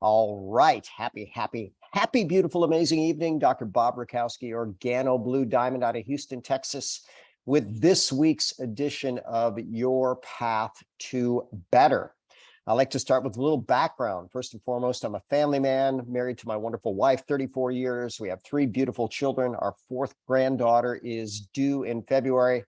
All right. Happy, beautiful, amazing evening. Dr. Bob Rakowski, Organo Blue Diamond out of Houston, Texas, with this week's edition of Your Path to Better. I like to start with a little background. First and foremost, I'm a family man, married to my wonderful wife, 34 years. We have three beautiful children. Our fourth granddaughter is due in February.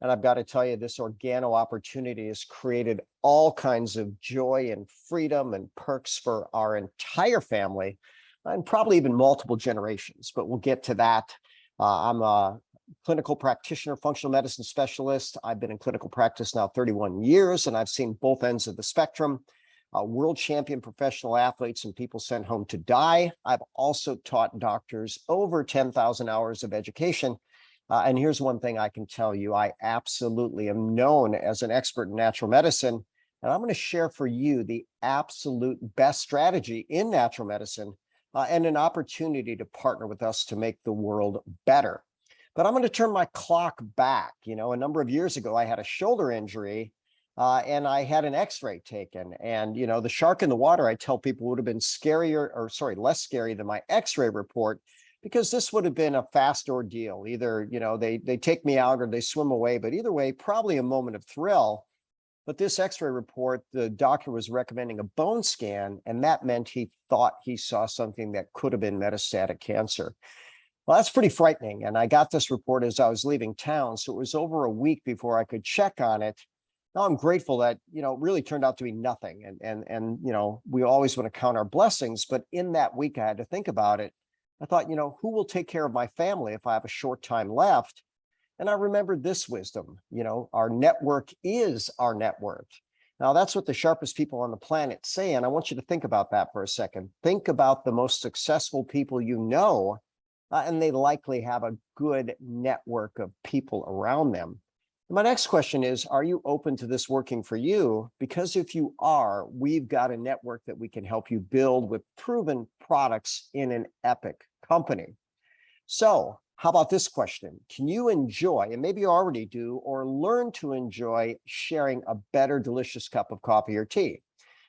And I've got to tell you, this Organo opportunity has created all kinds of joy and freedom and perks for our entire family and probably even multiple generations, but we'll get to that. I'm a clinical practitioner, functional medicine specialist. I've been in clinical practice now 31 years, and I've seen both ends of the spectrum. World champion professional athletes and people sent home to die. I've also taught doctors over 10,000 hours of education. And here's one thing I can tell you, I absolutely am known as an expert in natural medicine. And I'm going to share for you the absolute best strategy in natural medicine and an opportunity to partner with us to make the world better. But I'm going to turn my clock back. You know, a number of years ago, I had a shoulder injury and I had an x-ray taken. And, you know, the shark in the water, I tell people, would have been less scary than my x-ray report, because this would have been a fast ordeal. Either, you know, they take me out or they swim away, but either way, probably a moment of thrill. But this x-ray report, the doctor was recommending a bone scan, and that meant he thought he saw something that could have been metastatic cancer. Well, that's pretty frightening. And I got this report as I was leaving town, so it was over a week before I could check on it. Now I'm grateful that, you know, it really turned out to be nothing. And you know, we always want to count our blessings, but in that week I had to think about it. I thought, you know, who will take care of my family if I have a short time left? And I remembered this wisdom, you know, our network is our net worth. Now, that's what the sharpest people on the planet say. And I want you to think about that for a second. Think about the most successful people you know, and they likely have a good network of people around them. My next question is, are you open to this working for you? Because if you are, we've got a network that we can help you build with proven products in an epic company. So how about this question? Can you enjoy, and maybe you already do, or learn to enjoy sharing a better, delicious cup of coffee or tea?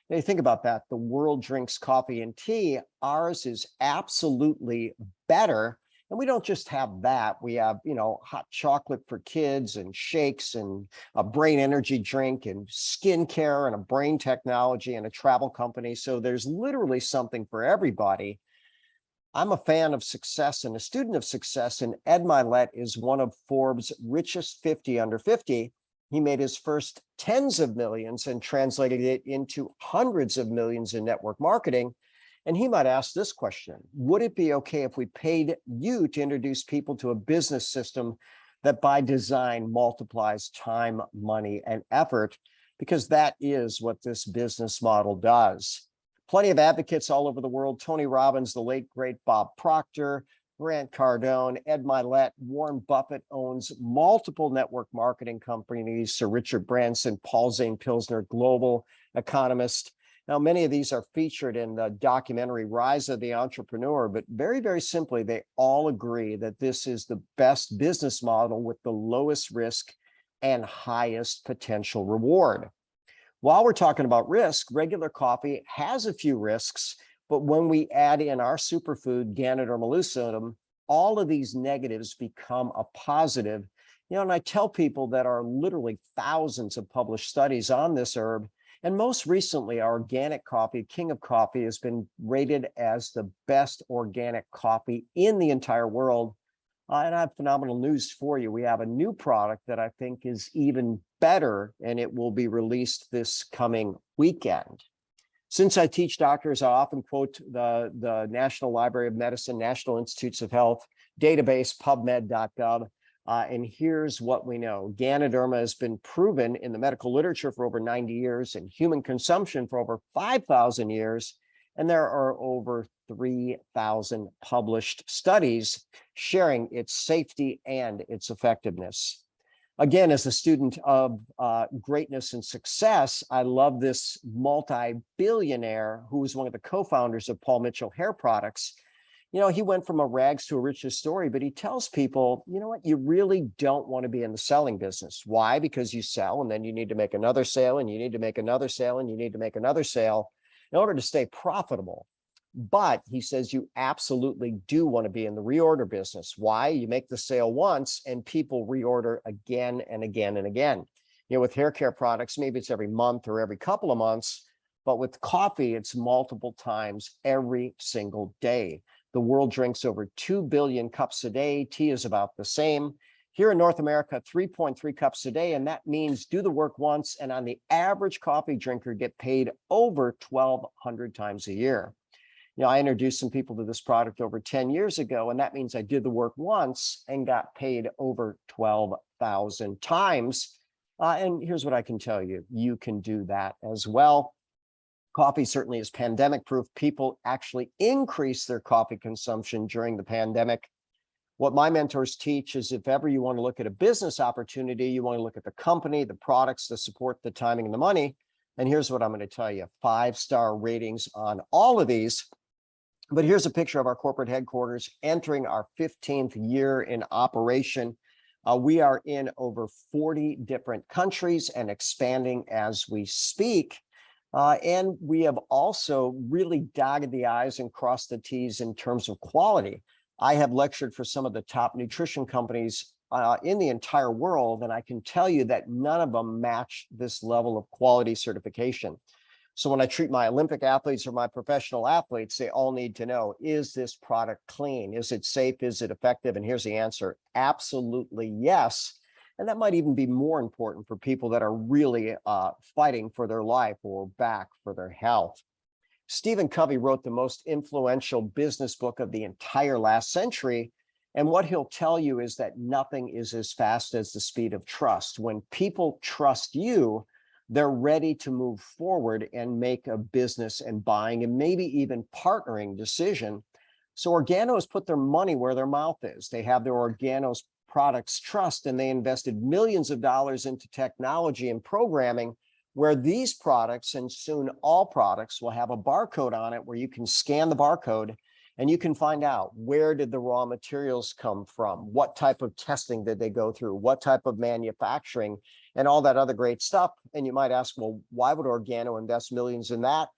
Now you think about that. The world drinks coffee and tea. Ours is absolutely better. And we don't just have that. We have, you know, hot chocolate for kids and shakes and a brain energy drink and skincare and a brain technology and a travel company. So there's literally something for everybody. I'm a fan of success and a student of success, and Ed Milet is one of Forbes' richest 50 under 50. He made his first tens of millions and translated it into hundreds of millions in network marketing. And he might ask this question: would it be okay if we paid you to introduce people to a business system that by design multiplies time, money, and effort? Because that is what this business model does. Plenty of advocates all over the world: Tony Robbins, the late, great Bob Proctor, Grant Cardone, Ed Milet. Warren Buffett owns multiple network marketing companies. Sir Richard Branson, Paul Zane Pilsner, global economist. Now, many of these are featured in the documentary Rise of the Entrepreneur, but very, very simply, they all agree that this is the best business model with the lowest risk and highest potential reward. While we're talking about risk, regular coffee has a few risks, but when we add in our superfood, Ganoderma lucidum, all of these negatives become a positive. You know, and I tell people that are literally thousands of published studies on this herb. And most recently, our organic coffee, King of Coffee, has been rated as the best organic coffee in the entire world. And I have phenomenal news for you. We have a new product that I think is even better, and it will be released this coming weekend. Since I teach doctors, I often quote the National Library of Medicine, National Institutes of Health database, pubmed.gov. And here's what we know. Ganoderma has been proven in the medical literature for over 90 years, and human consumption for over 5,000 years. And there are over 3,000 published studies sharing its safety and its effectiveness. Again, as a student of greatness and success, I love this multi-billionaire who was one of the co-founders of Paul Mitchell Hair Products. You know, he went from a rags to a riches story, but he tells people, you know what, you really don't want to be in the selling business. Why? Because you sell and then you need to make another sale and you need to make another sale and you need to make another sale. in order to stay profitable. But he says you absolutely do want to be in the reorder business. Why? You make the sale once and people reorder again and again and again. With hair care products, maybe it's every month or every couple of months, but with coffee, it's multiple times every single day. The world drinks over 2 billion cups a day. Tea is about the same. Here in North America, 3.3 cups a day, and that means do the work once, and on the average coffee drinker, get paid over 1,200 times a year. I introduced some people to this product over 10 years ago, and that means I did the work once and got paid over 12,000 times. And here's what I can tell you. You can do that as well. Coffee certainly is pandemic proof. People actually increased their coffee consumption during the pandemic. What my mentors teach is if ever you want to look at a business opportunity, you want to look at the company, the products, the support, the timing, and the money. And here's what I'm going to tell you, 5-star ratings on all of these. But here's a picture of our corporate headquarters entering our 15th year in operation. We are in over 40 different countries and expanding as we speak. And we have also really dotted the I's and crossed the T's in terms of quality. I have lectured for some of the top nutrition companies in the entire world, and I can tell you that none of them match this level of quality certification. So when I treat my Olympic athletes or my professional athletes, they all need to know, is this product clean? Is it safe? Is it effective? And here's the answer, absolutely yes. And that might even be more important for people that are really fighting for their life or back for their health. Stephen Covey wrote the most influential business book of the entire last century. And what he'll tell you is that nothing is as fast as the speed of trust. When people trust you, they're ready to move forward and make a business and buying and maybe even partnering decision. So Organo has put their money where their mouth is. They have their Organo's products trust, and they invested millions of dollars into technology and programming where these products, and soon all products, will have a barcode on it where you can scan the barcode and you can find out where did the raw materials come from, what type of testing did they go through, what type of manufacturing, and all that other great stuff. And you might ask, well, why would Organo invest millions in that?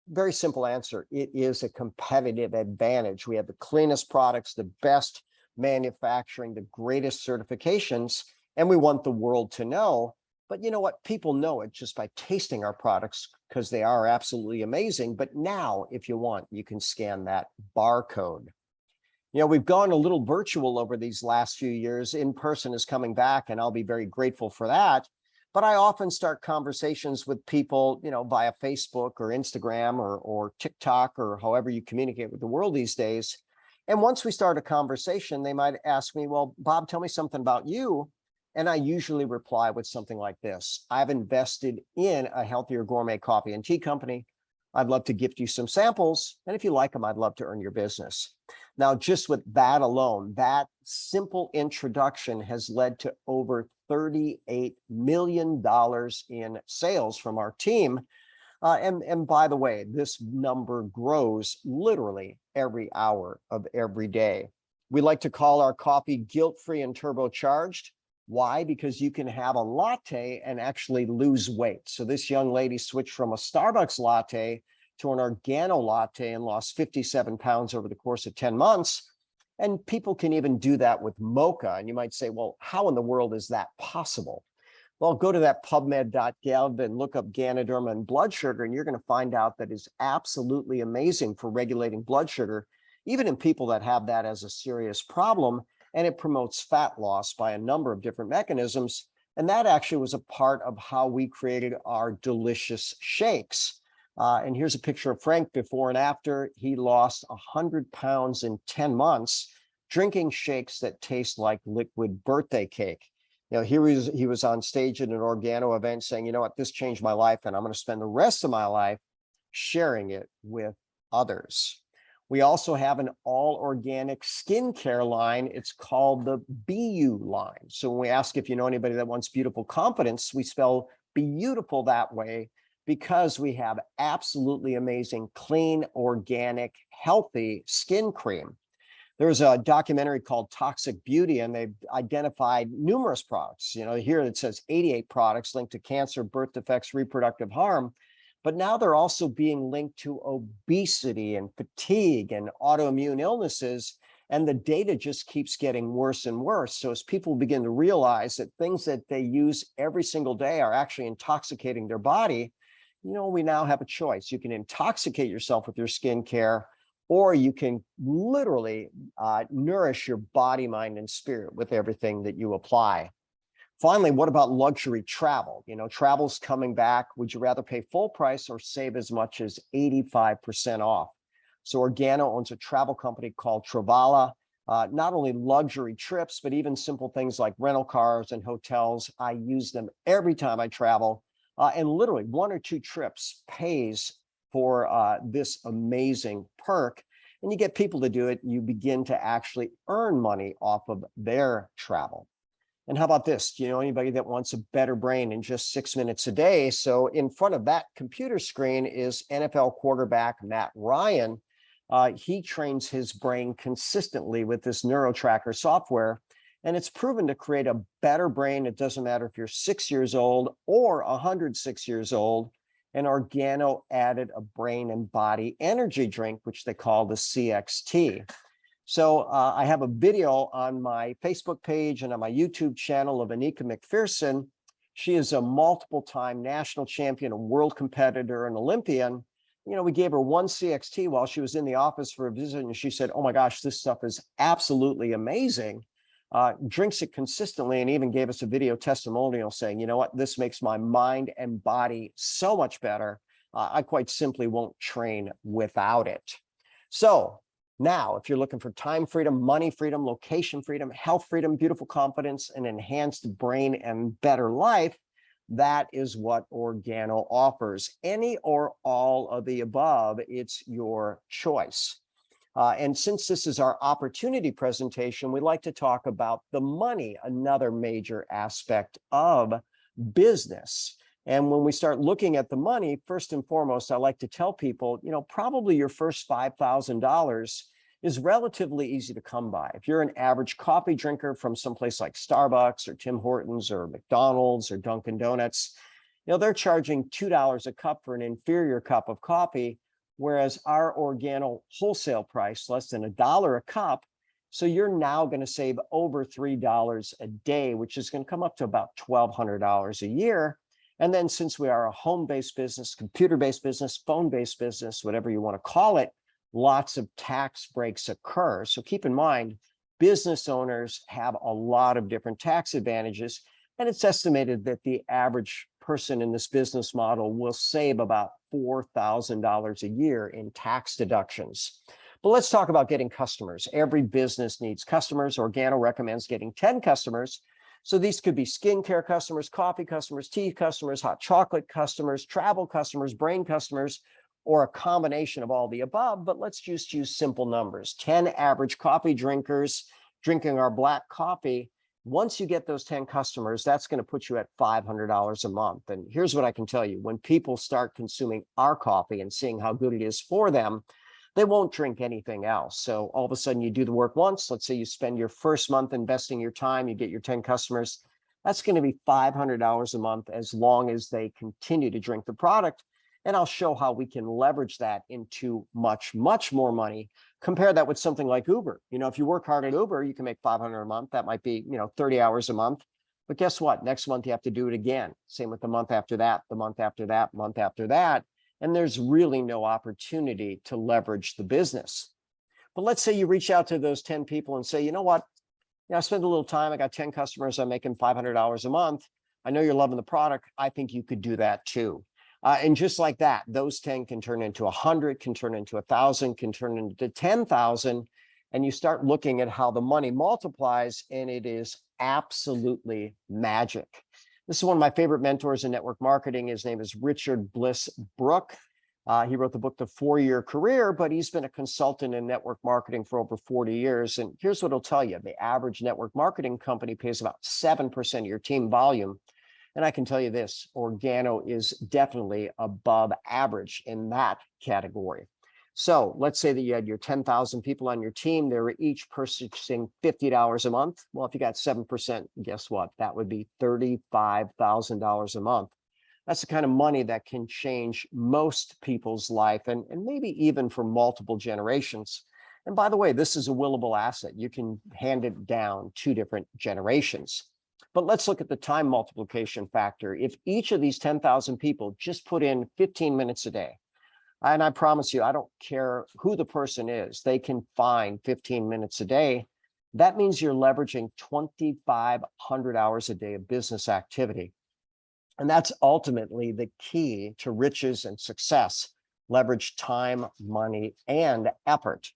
Very simple answer. It is a competitive advantage. We have the cleanest products, the best manufacturing, the greatest certifications, and we want the world to know. But you know what? People know it just by tasting our products because they are absolutely amazing. But now, if you want, you can scan that barcode. We've gone a little virtual over these last few years. In person is coming back, and I'll be very grateful for that. But I often start conversations with people, via Facebook or Instagram or TikTok or however you communicate with the world these days. And once we start a conversation, they might ask me, well, Bob, tell me something about you. And I usually reply with something like this. I've invested in a healthier gourmet coffee and tea company. I'd love to gift you some samples. And if you like them, I'd love to earn your business. Now, just with that alone, that simple introduction has led to over $38 million in sales from our team. And by the way, this number grows literally every hour of every day. We like to call our coffee guilt-free and turbocharged. Why? Because you can have a latte and actually lose weight. So this young lady switched from a Starbucks latte to an Organo latte and lost 57 pounds over the course of 10 months. And people can even do that with mocha. And you might say, well, how in the world is that possible? Well, go to that pubmed.gov and look up Ganoderma and blood sugar, and you're going to find out that is absolutely amazing for regulating blood sugar, even in people that have that as a serious problem. And it promotes fat loss by a number of different mechanisms. And that actually was a part of how we created our delicious shakes. And here's a picture of Frank before and after. He lost 100 pounds in 10 months, drinking shakes that taste like liquid birthday cake. Here he was on stage at an Organo event saying, you know what, this changed my life, and I'm going to spend the rest of my life sharing it with others. We also have an all-organic skincare line. It's called the BU line. So when we ask if you know anybody that wants beautiful confidence, we spell beautiful that way because we have absolutely amazing, clean, organic, healthy skin cream. There's a documentary called Toxic Beauty, and they've identified numerous products. Here it says 88 products linked to cancer, birth defects, reproductive harm. But now they're also being linked to obesity and fatigue and autoimmune illnesses. And the data just keeps getting worse and worse. So as people begin to realize that things that they use every single day are actually intoxicating their body, we now have a choice. You can intoxicate yourself with your skincare, or you can literally nourish your body, mind, and spirit with everything that you apply. Finally, what about luxury travel? Travel's coming back. Would you rather pay full price or save as much as 85% off? So Organo owns a travel company called Travala. Not only luxury trips, but even simple things like rental cars and hotels. I use them every time I travel. And literally 1 or 2 trips pays for this amazing perk. And you get people to do it. You begin to actually earn money off of their travel. And how about this? Do you know anybody that wants a better brain in just 6 minutes a day? So in front of that computer screen is NFL quarterback Matt Ryan. He trains his brain consistently with this NeuroTracker software, and it's proven to create a better brain. It doesn't matter if you're 6 years old or 106 years old. And Organo added a brain and body energy drink, which they call the CXT. So I have a video on my Facebook page and on my YouTube channel of Anika McPherson. She is a multiple-time national champion, a world competitor, an Olympian. We gave her 1 CXT while she was in the office for a visit, and she said, "Oh my gosh, this stuff is absolutely amazing." Drinks it consistently, and even gave us a video testimonial saying, "You know what, this makes my mind and body so much better. I quite simply won't train without it." So now, if you're looking for time freedom, money freedom, location freedom, health freedom, beautiful confidence, an enhanced brain, and better life, that is what Organo offers. Any or all of the above, it's your choice. And since this is our opportunity presentation, we'd like to talk about the money, another major aspect of business. And when we start looking at the money, first and foremost, I like to tell people, probably your first $5,000 is relatively easy to come by. If you're an average coffee drinker from someplace like Starbucks or Tim Hortons or McDonald's or Dunkin' Donuts, they're charging $2 a cup for an inferior cup of coffee, whereas our Organo wholesale price, less than $1 a cup. So you're now going to save over $3 a day, which is going to come up to about $1,200 a year. And then since we are a home-based business, computer-based business, phone-based business, whatever you want to call it, lots of tax breaks occur. So keep in mind, business owners have a lot of different tax advantages, and it's estimated that the average person in this business model will save about $4,000 a year in tax deductions. But let's talk about getting customers. Every business needs customers. Organo recommends getting 10 customers. So these could be skincare customers, coffee customers, tea customers, hot chocolate customers, travel customers, brain customers, or a combination of all the above. But let's just use simple numbers. 10 average coffee drinkers drinking our black coffee. Once you get those 10 customers, that's going to put you at $500 a month. And here's what I can tell you. When people start consuming our coffee and seeing how good it is for them, they won't drink anything else. So all of a sudden you do the work once. Let's say you spend your first month investing your time, you get your 10 customers. That's going to be $500 a month as long as they continue to drink the product. And I'll show how we can leverage that into much, much more money. Compare that with something like Uber. If you work hard at Uber, you can make $500 a month. That might be, 30 hours a month. But guess what? Next month, you have to do it again. Same with the month after that, the month after that, month after that. And there's really no opportunity to leverage the business. But let's say you reach out to those 10 people and say, you know what? I spent a little time. I got 10 customers. I'm making $500 a month. I know you're loving the product. I think you could do that too. And just like that, those 10 can turn into 100, can turn into 1,000, can turn into 10,000. And you start looking at how the money multiplies, and it is absolutely magic. This is one of my favorite mentors in network marketing. His name is Richard Bliss Brooke. He wrote the book, The 4-Year Career, but he's been a consultant in network marketing for over 40 years. And here's what he'll tell you. The average network marketing company pays about 7% of your team volume. And I can tell you this, Organo is definitely above average in that category. So let's say that you had your 10,000 people on your team. They were each purchasing $50 a month. Well, if you got 7%, guess what? That would be $35,000 a month. That's the kind of money that can change most people's life and maybe even for multiple generations. And by the way, this is a willable asset. You can hand it down 2 different generations. But let's look at the time multiplication factor. If each of these 10,000 people just put in 15 minutes a day, and I promise you, I don't care who the person is, they can find 15 minutes a day. That means you're leveraging 2,500 hours a day of business activity. And that's ultimately the key to riches and success. Leverage time, money, and effort.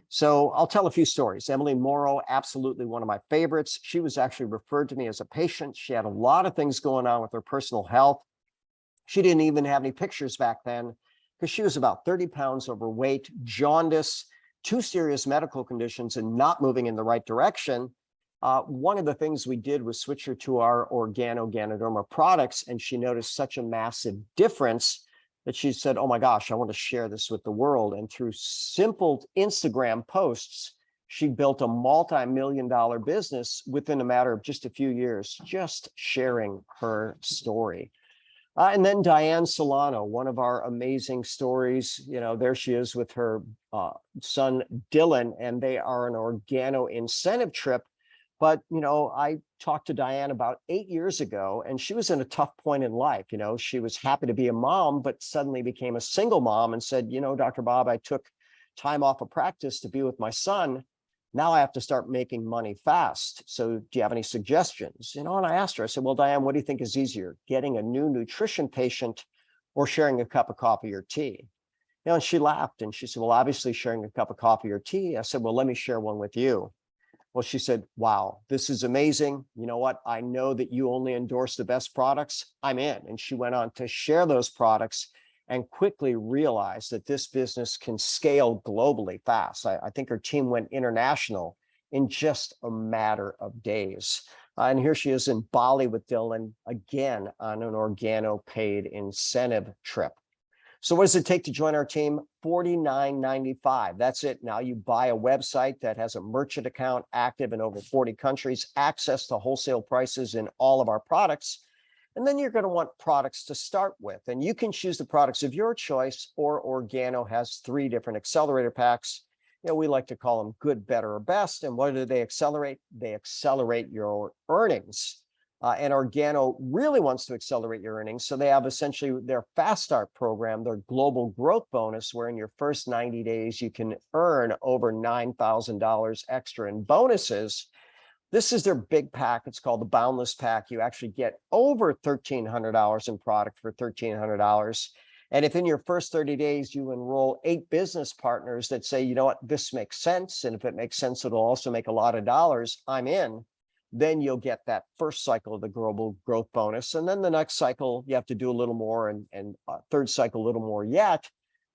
So I'll tell a few stories. Emily Morrow, absolutely one of my favorites. She was actually referred to me as a patient. She had a lot of things going on with her personal health. She didn't even have any pictures back then because she was about 30 pounds overweight, jaundice, 2 serious medical conditions, and not moving in the right direction. One of the things we did was switch her to our Organo Ganoderma products, and she noticed such a massive difference that she said, oh my gosh, I want to share this with the world. And through simple Instagram posts, she built a multi-million-dollar business within a matter of just a few years, just sharing her story. And then Diane Solano, one of our amazing stories. There she is with her son, Dylan, and they are an Organo incentive trip. But, I talked to Diane about 8 years ago, and she was in a tough point in life. She was happy to be a mom, but suddenly became a single mom and said, Dr. Bob, I took time off of practice to be with my son. Now I have to start making money fast. So do you have any suggestions? And I asked her, I said, well, Diane, what do you think is easier, getting a new nutrition patient or sharing a cup of coffee or tea? And she laughed and she said, well, obviously sharing a cup of coffee or tea. I said, well, let me share one with you. Well, she said, wow, this is amazing. You know what? I know that you only endorse the best products. I'm in. And she went on to share those products and quickly realized that this business can scale globally fast. I think her team went international in just a matter of days. And here she is in Bali with Dylan, again on an Organo paid incentive trip. So what does it take to join our team? $49.95. That's it. Now you buy a website that has a merchant account active in over 40 countries, access to wholesale prices in all of our products. And then you're going to want products to start with. And you can choose the products of your choice, or Organo has 3 different accelerator packs. We like to call them good, better, or best. And what do they accelerate? They accelerate your earnings. And Organo really wants to accelerate your earnings. So they have essentially their Fast Start program, their global growth bonus, where in your first 90 days, you can earn over $9,000 extra in bonuses. This is their big pack. It's called the Boundless Pack. You actually get over $1,300 in product for $1,300. And if in your first 30 days, you enroll 8 business partners that say, you know what, this makes sense. And if it makes sense, it'll also make a lot of dollars, I'm in. Then you'll get that first cycle of the global growth bonus. And then the next cycle, you have to do a little more, and third cycle, a little more yet.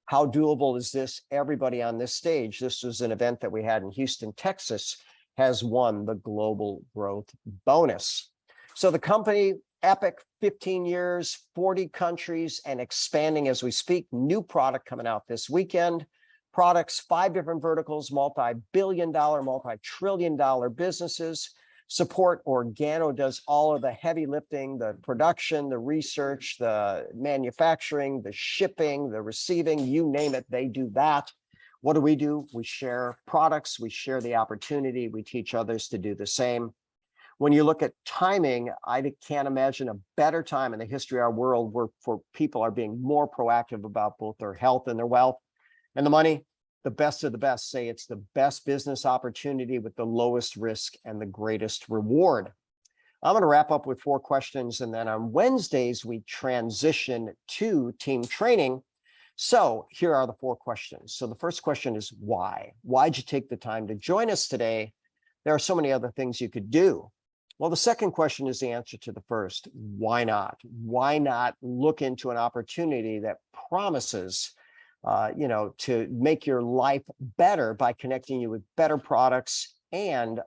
How doable is this? Everybody on this stage, this was an event that we had in Houston, Texas, has won the global growth bonus. So the company, epic, 15 years, 40 countries, and expanding as we speak. New product coming out this weekend. Products, 5 different verticals, multi-billion-dollar, multi-trillion-dollar businesses. Support Organo does all of the heavy lifting, the production, the research, the manufacturing, the shipping, the receiving, you name it, they do that. What do? We share products, we share the opportunity, we teach others to do the same. When you look at timing, I can't imagine a better time in the history of our world where people are being more proactive about both their health and their wealth. And the money, the best of the best say it's the best business opportunity with the lowest risk and the greatest reward. I'm going to wrap up with 4 questions, and then on Wednesdays, we transition to team training. So here are the 4 questions. So the first question is why? Why'd you take the time to join us today? There are so many other things you could do. Well, the second question is the answer to the first. Why not? Why not look into an opportunity that promises to make your life better by connecting you with better products, and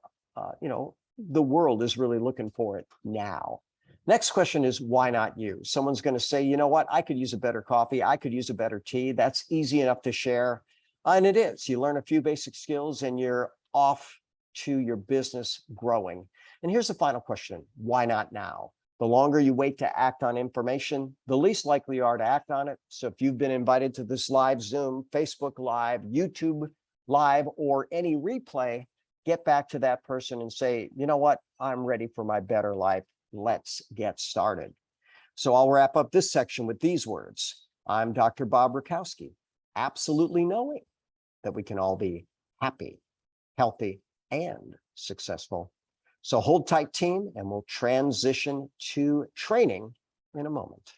the world is really looking for it now. Next question is, why not you? Someone's going to say, you know what, I could use a better coffee, I could use a better tea. That's easy enough to share. And it is. You learn a few basic skills and you're off to your business growing. And here's the final question. Why not now? The longer you wait to act on information, the least likely you are to act on it. So if you've been invited to this live Zoom, Facebook Live, YouTube Live, or any replay, get back to that person and say, you know what? I'm ready for my better life. Let's get started. So I'll wrap up this section with these words. I'm Dr. Bob Rakowski, absolutely knowing that we can all be happy, healthy, and successful. So hold tight, team, and we'll transition to training in a moment.